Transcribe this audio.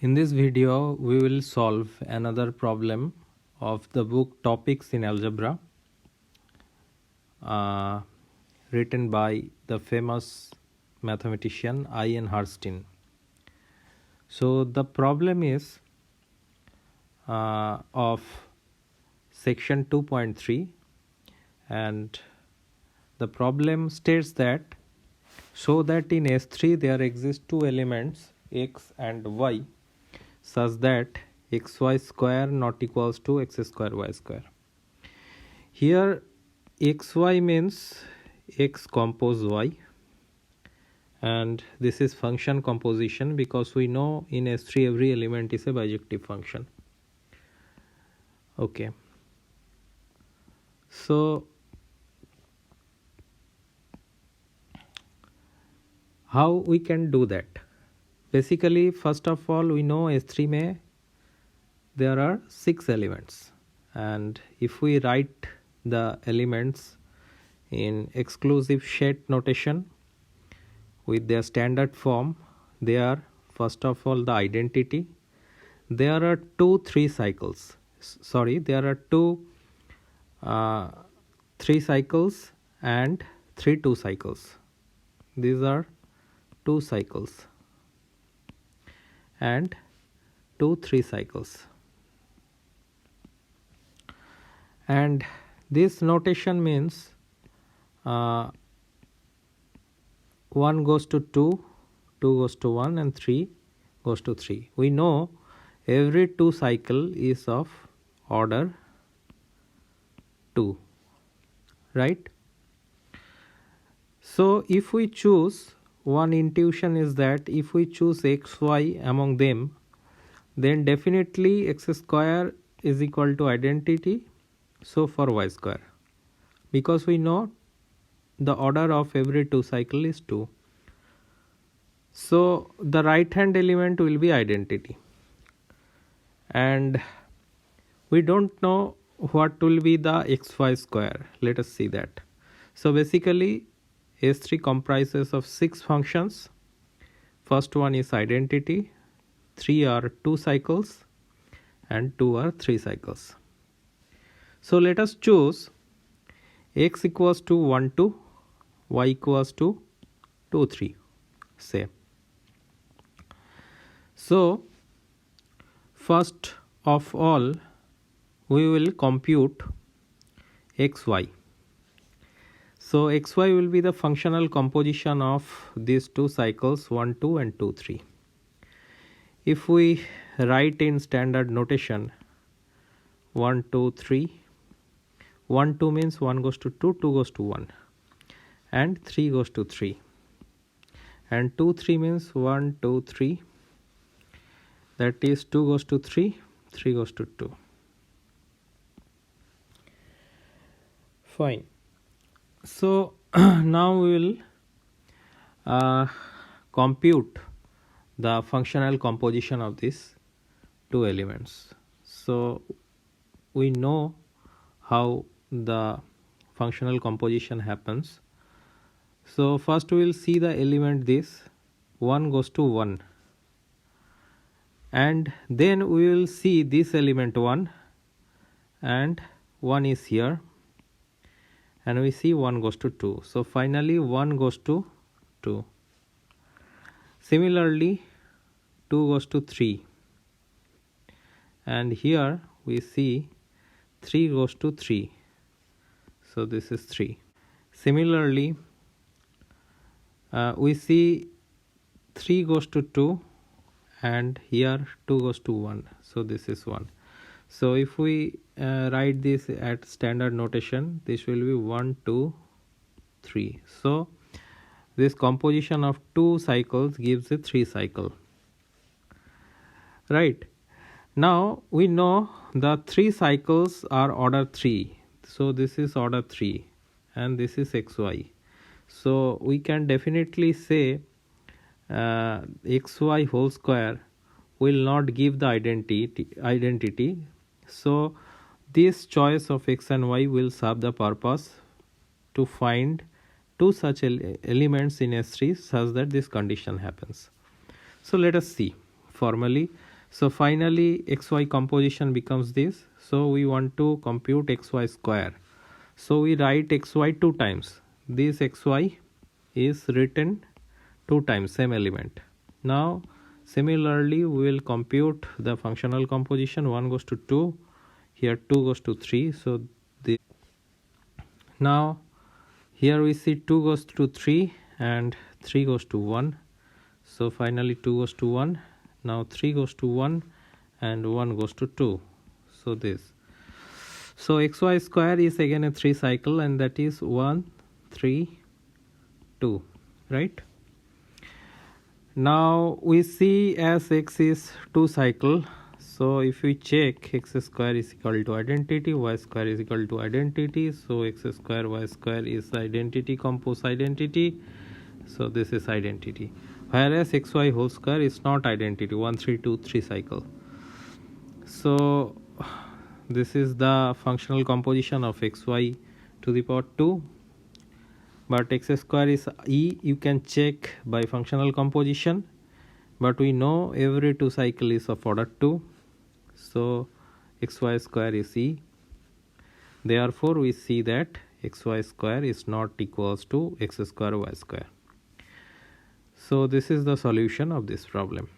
In this video, we will solve another problem of the book Topics in Algebra, written by the famous mathematician I.N. Herstein. So the problem is of section 2.3, and the problem states that so that in S3 there exist two elements x and y such that xy square not equals to x square y square. Here xy means x compose y, and this is function composition because we know in S3 every element is a bijective function. Okay, so how we can do that? Basically, first of all, we know S3 में there are 6 elements, and if we write the elements in exclusive set notation with their standard form, they are first of all the identity. There are two 3 cycles. There are two 3 cycles and 3 2 cycles. These are 2 cycles and 2 3 cycles, and this notation means 1 goes to 2, 2 goes to 1, and 3 goes to 3. We know every 2 cycle is of order 2, right? So if we choose, one intuition is that if we choose x, y among them, then definitely x square is equal to identity, so for y square, because we know the order of every 2 cycle is 2. So the right hand element will be identity, and we don't know what will be the xy square. Let us see that. So basically S3 comprises of 6 functions. First one is identity, 3 are 2 cycles and 2 are 3 cycles. So let us choose x equals to 1 2, y equals to 2 3, say. So first of all we will compute xy. So xy will be the functional composition of these 2 cycles 1 2 and 2 3. If we write in standard notation 1 2 3, 1 2 means 1 goes to 2, 2 goes to 1, and 3 goes to 3, and 2 3 means 1 2 3, that is 2 goes to 3, 3 goes to 2. Fine. So now we will compute the functional composition of these 2 elements. So we know how the functional composition happens. So first we will see the element this 1 goes to 1, and then we will see this element 1, and 1 is here, and we see 1 goes to 2. So finally 1 goes to 2. Similarly 2 goes to 3, and here we see 3 goes to 3. So this is 3. Similarly we see 3 goes to 2, and here 2 goes to 1. So this is 1. So if we write this at standard notation, this will be 1 2 3. So this composition of 2 cycles gives a 3 cycle, right? Now we know the 3 cycles are order 3. So this is order 3 and this is xy. So we can definitely say xy whole square will not give the identity. So this choice of x and y will serve the purpose to find 2 such elements in S3 such that this condition happens. So let us see formally So finally xy composition becomes this. So we want to compute xy square. So we write xy two times. This xy is written two times, same element. Now similarly we will compute the functional composition. 1 goes to 2, here 2 goes to 3. So this, now here we see 2 goes to 3 and 3 goes to 1. So finally 2 goes to 1. Now 3 goes to 1 and 1 goes to 2. So this. So xy square is again a 3 cycle, and that is 1, 3, 2, right? Now we see as x is 2 cycle. So if we check, x square is equal to identity, y square is equal to identity. So x square y square is identity, compose identity. So this is identity. Whereas xy whole square is not identity, 1, 3, 2, 3 cycle. So this is the functional composition of xy to the power 2. But x square is e, you can check by functional composition, but we know every 2 cycle is of order 2. So xy square is e. Therefore we see that xy square is not equals to x square y square. So this is the solution of this problem.